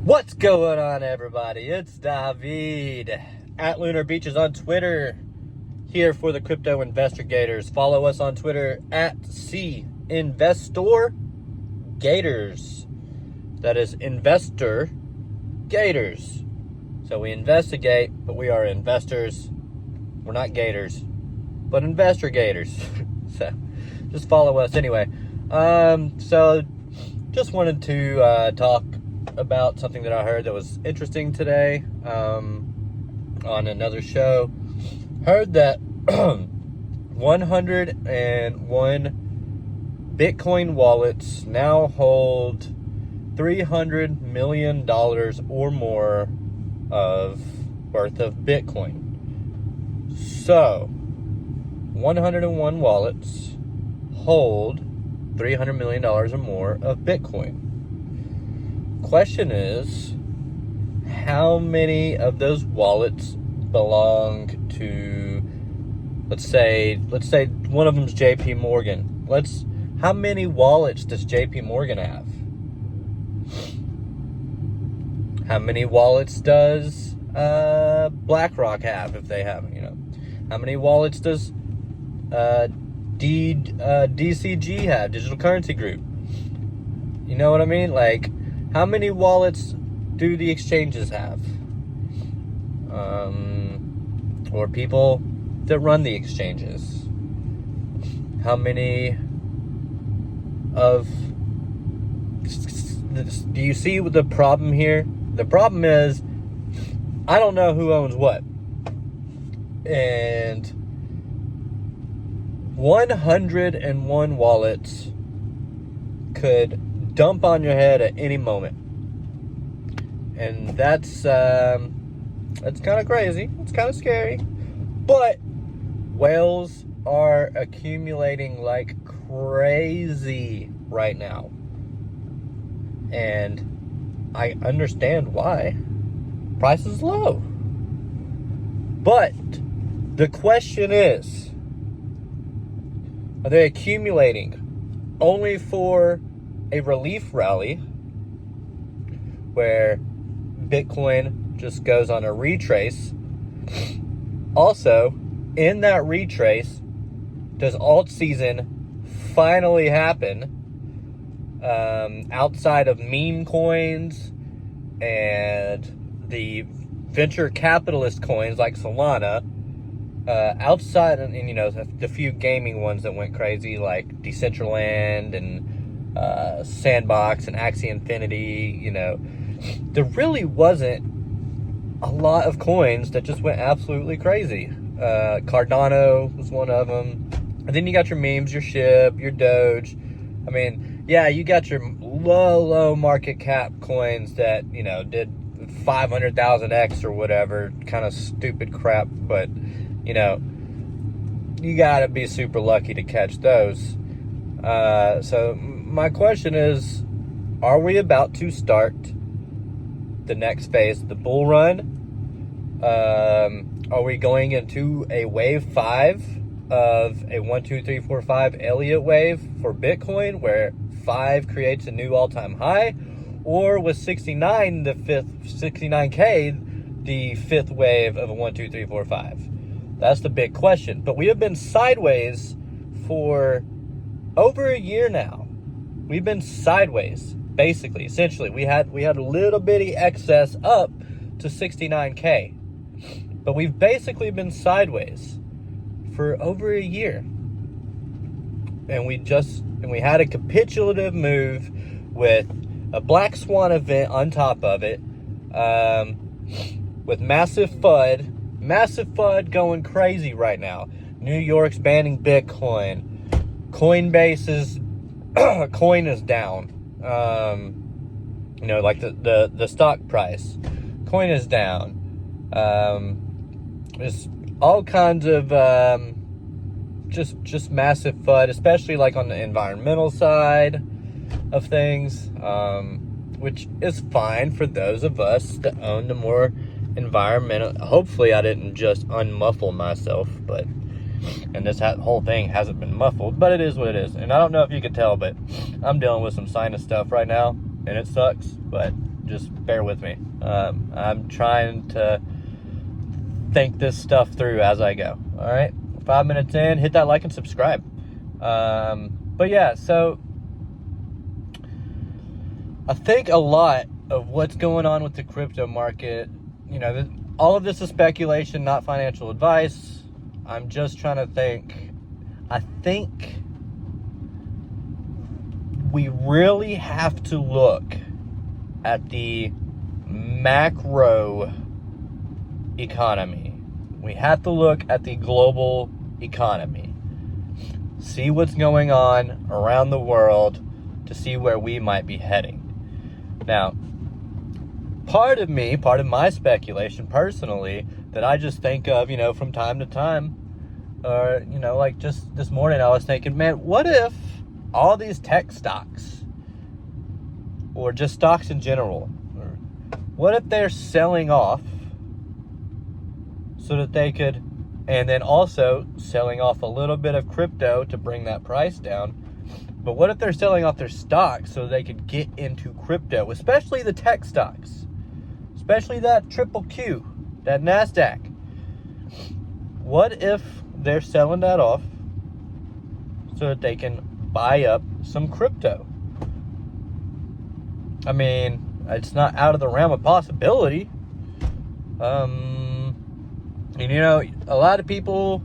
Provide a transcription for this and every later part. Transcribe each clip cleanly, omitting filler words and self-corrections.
What's going on, everybody? It's David at Lunar Beaches on Twitter, here for the Crypto Investor Gators. Follow us on Twitter at CInvestor Gators. That is Investor Gators. So we investigate, but we are investors. We're not gators, but investor gators. So just follow us anyway. So just wanted to talk about something that I heard that was interesting today on another show. Heard that 101 Bitcoin wallets now hold $300 million or more worth of Bitcoin. So 101 wallets hold $300 million or more of Bitcoin. Question is, how many of those wallets belong to, let's say one of them's JP Morgan. How many wallets does JP Morgan have? How many wallets does BlackRock have, if they have, How many wallets does DCG have, Digital Currency Group? You know what I mean? Like, how many wallets do the exchanges have? Or people that run the exchanges? How many of... Do you see the problem here? The problem is, I don't know who owns what. And 101 wallets could dump on your head at any moment, and that's kind of crazy. It's kind of scary, but whales are accumulating like crazy right now, and I understand why. Price is low, but the question is, are they accumulating only for a relief rally where Bitcoin just goes on a retrace? Also, in that retrace, does alt season finally happen outside of meme coins and the venture capitalist coins like Solana, outside, and the few gaming ones that went crazy like Decentraland and Sandbox and Axie Infinity? There really wasn't a lot of coins that just went absolutely crazy. Cardano was one of them. And then you got your memes, your SHIB, your Doge. I mean, yeah, you got your low market cap coins that, did 500,000x or whatever, kind of stupid crap, but, you gotta be super lucky to catch those. So my question is, are we about to start the next phase of the bull run? Are we going into a wave 5 of a 1, 2, 3, 4, 5 Elliott wave for Bitcoin, where 5 creates a new all-time high? Or was 69K the fifth wave of a 1, 2, 3, 4, 5? That's the big question. But we have been sideways for over a year now. We've been sideways, basically, essentially. We had a little bitty excess up to 69K. But we've basically been sideways for over a year. And we had a capitulative move with a black swan event on top of it, with massive FUD going crazy right now. New York's banning Bitcoin. Coinbase's coin is down. Like the stock price. Coin is down. There's all kinds of just massive FUD, especially like on the environmental side of things, which is fine for those of us that own the more environmental. Hopefully I didn't just unmuffle myself, and this whole thing hasn't been muffled, but it is what it is. And I don't know if you can tell, but I'm dealing with some sinus stuff right now, and it sucks, but just bear with me. I'm trying to think this stuff through as I go. All right, 5 minutes in, hit that like and subscribe. But yeah, so I think a lot of what's going on with the crypto market, all of this is speculation, not financial advice. I'm just trying to think. I think we really have to look at the macro economy. We have to look at the global economy. See what's going on around the world to see where we might be heading. Now, part of my speculation personally that I just think of, from time to time, or, like just this morning I was thinking, man, what if all these tech stocks, or just stocks in general, what if they're selling off so that they could, and then also selling off a little bit of crypto to bring that price down? But what if they're selling off their stocks so they could get into crypto, especially the tech stocks, especially that triple Q, that NASDAQ? What if they're selling that off so that they can buy up some crypto? I mean, it's not out of the realm of possibility. And a lot of people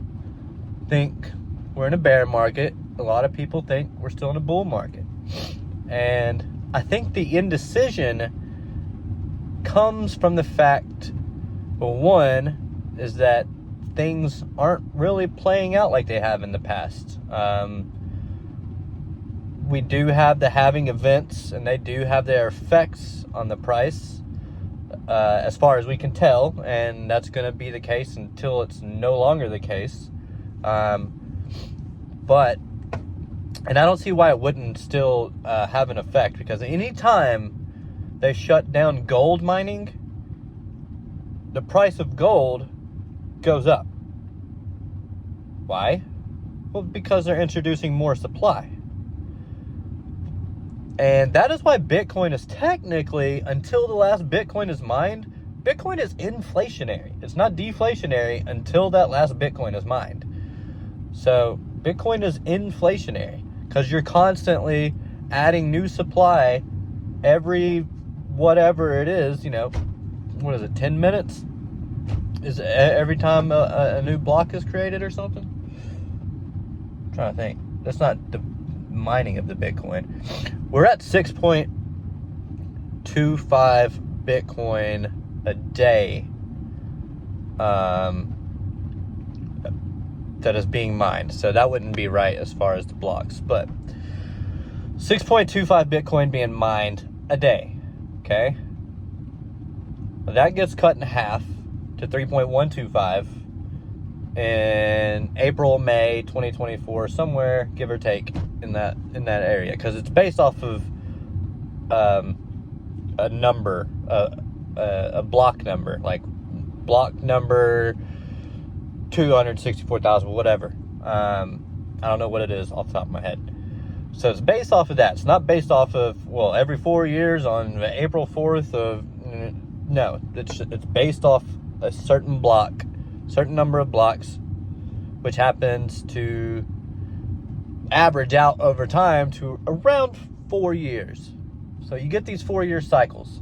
think we're in a bear market. A lot of people think we're still in a bull market. And I think the indecision comes from the fact, well, one, is that things aren't really playing out like they have in the past. We do have the halving events, and they do have their effects on the price, as far as we can tell, and that's going to be the case until it's no longer the case. And I don't see why it wouldn't still have an effect, because anytime they shut down gold mining, the price of gold goes up. Why? Well, because they're introducing more supply. And that is why Bitcoin is technically, until the last Bitcoin is mined, Bitcoin is inflationary. It's not deflationary until that last Bitcoin is mined. So Bitcoin is inflationary because you're constantly adding new supply every whatever it is, what is it, 10 minutes? Is it every time a new block is created or something? I'm trying to think. That's not the mining of the Bitcoin. We're at 6.25 Bitcoin a day that is being mined. So that wouldn't be right as far as the blocks, but 6.25 Bitcoin being mined a day. Okay, that gets cut in half to 3.125 in April, May 2024, somewhere give or take in that area, because it's based off of a number, a block number, like block number 264,000, whatever. I don't know what it is off the top of my head. So it's based off of that. It's not based off of, every 4 years on April 4th of, no, it's based off a certain block, certain number of blocks, which happens to average out over time to around 4 years. So you get these 4-year cycles.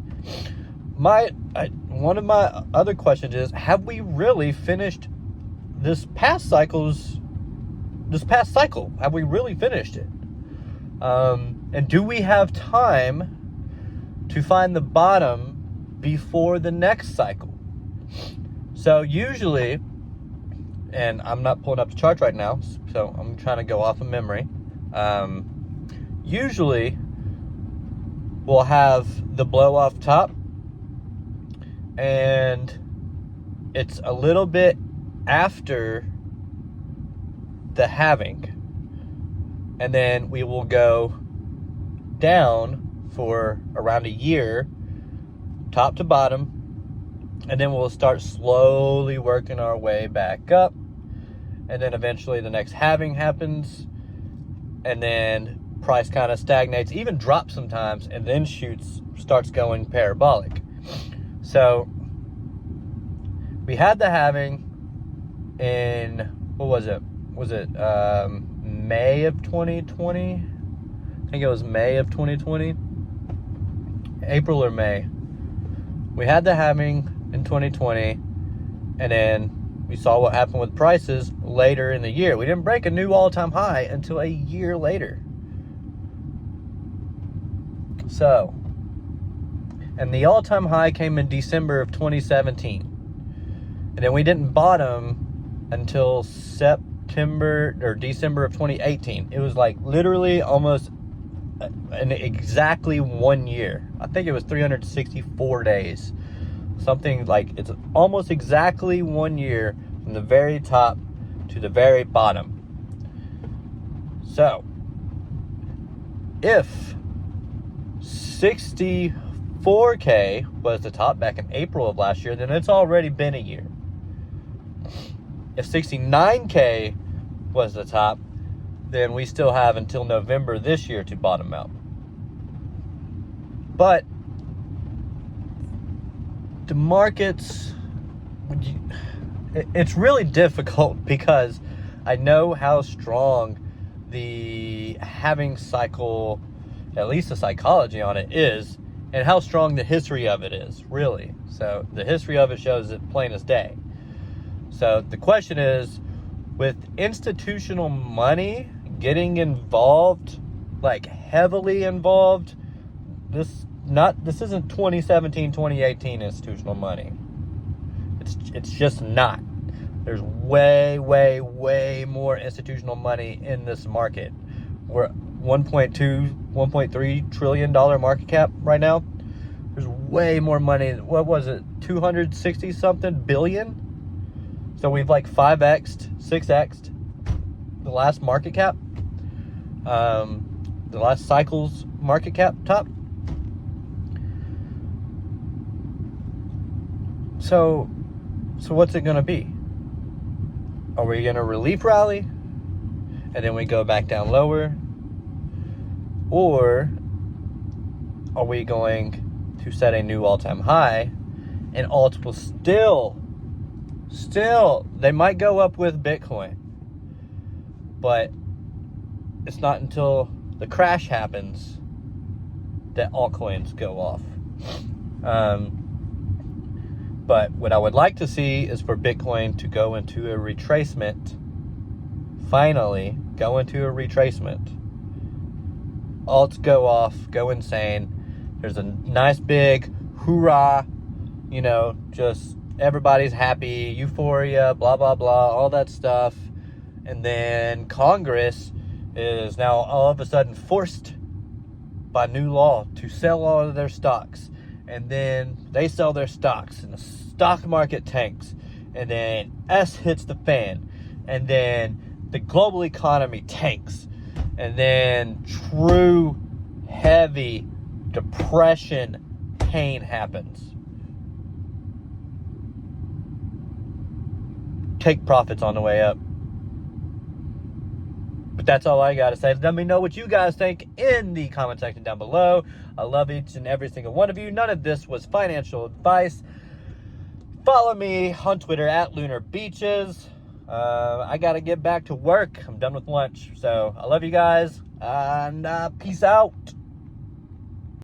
One of my other questions is, have we really finished this past cycle? Have we really finished it? And do we have time to find the bottom before the next cycle? So usually, and I'm not pulling up the chart right now, so I'm trying to go off of memory. Usually, we'll have the blow off top, and it's a little bit after the halving, and then we will go down for around a year, top to bottom, and then we'll start slowly working our way back up, and then eventually the next halving happens, and then price kind of stagnates, even drops sometimes, and then starts going parabolic. So we had the halving in, what was it? Was it May of 2020? I think it was May of 2020. April or May. We had the halving in 2020, and then we saw what happened with prices later in the year. We didn't break a new all-time high until a year later. So, and the all-time high came in December of 2017. And then we didn't bottom until September or December of 2018. It was like literally almost exactly 1 year. I think it was 364 days. Something like, it's almost exactly 1 year from the very top to the very bottom. So, if 64K was the top back in April of last year, then it's already been a year. If 69K was the top, then we still have until November this year to bottom out. But the markets, it's really difficult because I know how strong the halving cycle, at least the psychology on it is, and how strong the history of it is, really. So the history of it shows it plain as day. So the question is, with institutional money getting involved, like heavily involved, this isn't 2017, 2018 institutional money. It's just not. There's way, way, way more institutional money in this market. We're $1.3 trillion market cap right now. There's way more money. What was it? 260 something billion? So we've like 5x'd, 6x'd the last market cap. The last cycle's market cap top. So what's it going to be? Are we going to relief rally and then we go back down lower? Or are we going to set a new all-time high, and alts will still, they might go up with Bitcoin, but it's not until the crash happens that altcoins go off. But what I would like to see is for Bitcoin to go into a retracement. Finally, go into a retracement. Alts go off, go insane. There's a nice big hoorah, just everybody's happy, euphoria, blah, blah, blah, all that stuff. And then Congress is now all of a sudden forced by new law to sell all of their stocks. And then they sell their stocks and the stock market tanks. And then S hits the fan. And then the global economy tanks. And then true heavy depression pain happens. Take profits on the way up. But that's all I got to say. Let me know what you guys think in the comment section down below. I love each and every single one of you. None of this was financial advice. Follow me on Twitter at Lunar Beaches. I got to get back to work. I'm done with lunch. So I love you guys. And peace out.